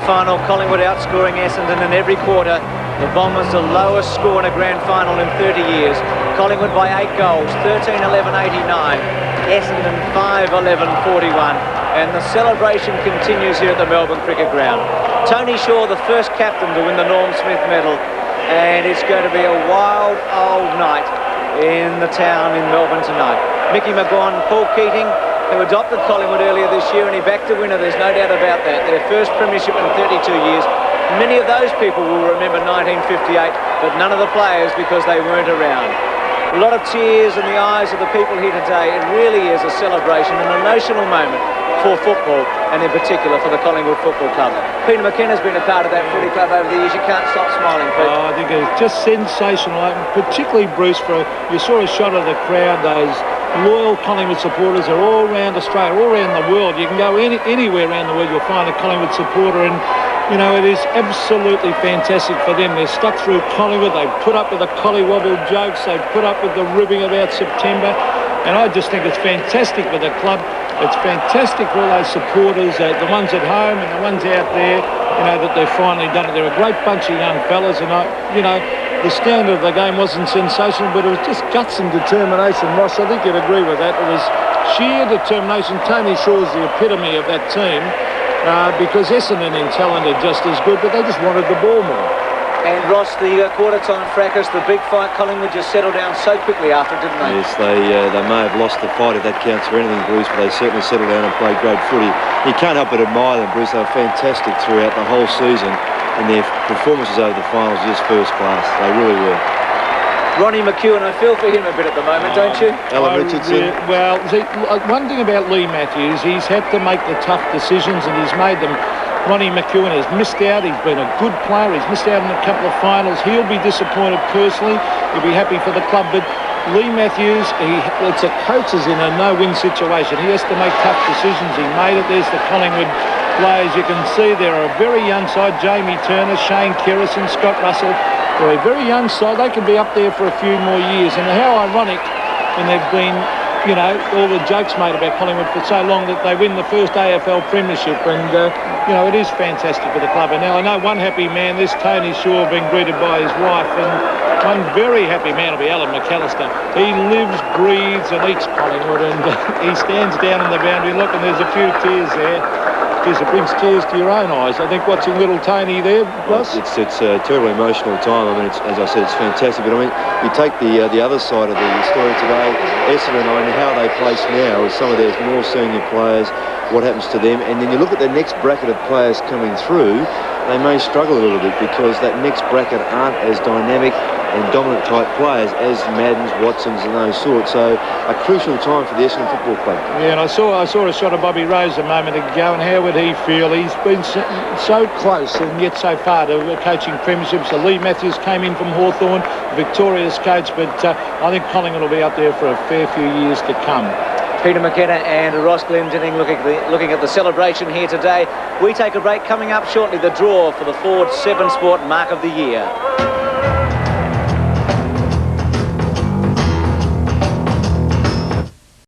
final, Collingwood outscoring Essendon in every quarter. The Bombers the lowest score in a grand final in 30 years. Collingwood by 8 goals, 13-11-89. Essendon 5-11-41. And the celebration continues here at the Melbourne Cricket Ground. Tony Shaw, the first captain to win the Norm Smith medal. And it's going to be a wild old night in the town in Melbourne tonight. Mickey McGowan, Paul Keating, who adopted Collingwood earlier this year, and he backed a winner, there's no doubt about that. Their first premiership in 32 years. Many of those people will remember 1958, but none of the players because they weren't around. A lot of tears in the eyes of the people here today. It really is a celebration, an emotional moment for football, and in particular for the Collingwood Football Club. Peter McKenna's been a part of that footy club over the years. You can't stop smiling, Pete. Oh, I think it's just sensational, particularly Bruce. You saw a shot of the crowd. Those loyal Collingwood supporters are all around Australia, all around the world. You can go anywhere around the world, you'll find a Collingwood supporter, and you know, it is absolutely fantastic for them. They're stuck through Collingwood. They've put up with the collywobble jokes. They've put up with the ribbing about September. And I just think it's fantastic for the club. It's fantastic for all those supporters, the ones at home and the ones out there, you know, that they've finally done it. They're a great bunch of young fellas. And, you know, the standard of the game wasn't sensational, but it was just guts and determination. Ross, I think you'd agree with that. It was sheer determination. Tony Shaw's the epitome of that team. Because Essendon in talent are just as good, but they just wanted the ball more. And Ross, the quarter-time fracas, the big fight, Collingwood just settled down so quickly after, didn't they? Yes, they may have lost the fight if that counts for anything, Bruce, but they certainly settled down and played great footy. You can't help but admire them, Bruce. They were fantastic throughout the whole season, and their performances over the finals are just first class. They really were. Ronnie McEwen, I feel for him a bit at the moment, don't you? Alan Richardson. Well, see, one thing about Lee Matthews, he's had to make the tough decisions, and he's made them. Ronnie McEwen has missed out. He's been a good player. He's missed out in a couple of finals. He'll be disappointed personally. He'll be happy for the club. But Lee Matthews, it's a coach is in a no-win situation. He has to make tough decisions. He made it. There's the Collingwood players. You can see there are a very young side. Jamie Turner, Shane Kerrison, Scott Russell. They're a very young side. They can be up there for a few more years. And how ironic when they've been, you know, all the jokes made about Collingwood for so long that they win the first AFL premiership. And, you know, it is fantastic for the club. And now I know one happy man, this Tony Shaw, being greeted by his wife. And one very happy man will be Alan McAllister. He lives, breathes and eats Collingwood. And he stands down in the boundary. Look, and there's a few tears there. It brings tears to your own eyes. I think watching little Tony there, Ross. It's a terribly emotional time. I mean, as I said, it's fantastic. But I mean, you take the other side of the story today, Essendon, I mean, how they place now with some of their more senior players, what happens to them, and then you look at the next bracket of players coming through, they may struggle a little bit because that next bracket aren't as dynamic and dominant type players as Maddens, Watsons and those sorts. So a crucial time for the Essendon Football Club. Yeah, and I saw a shot of Bobby Rose a moment ago, and how would he feel? He's been so close and yet so far to coaching premierships. So Lee Matthews came in from Hawthorn, victorious coach, but I think Collingwood will be up there for a fair few years to come. Peter McKenna and Ross Glendinning looking at the celebration here today. We take a break. Coming up shortly, the draw for the Ford 7 Sport Mark of the Year.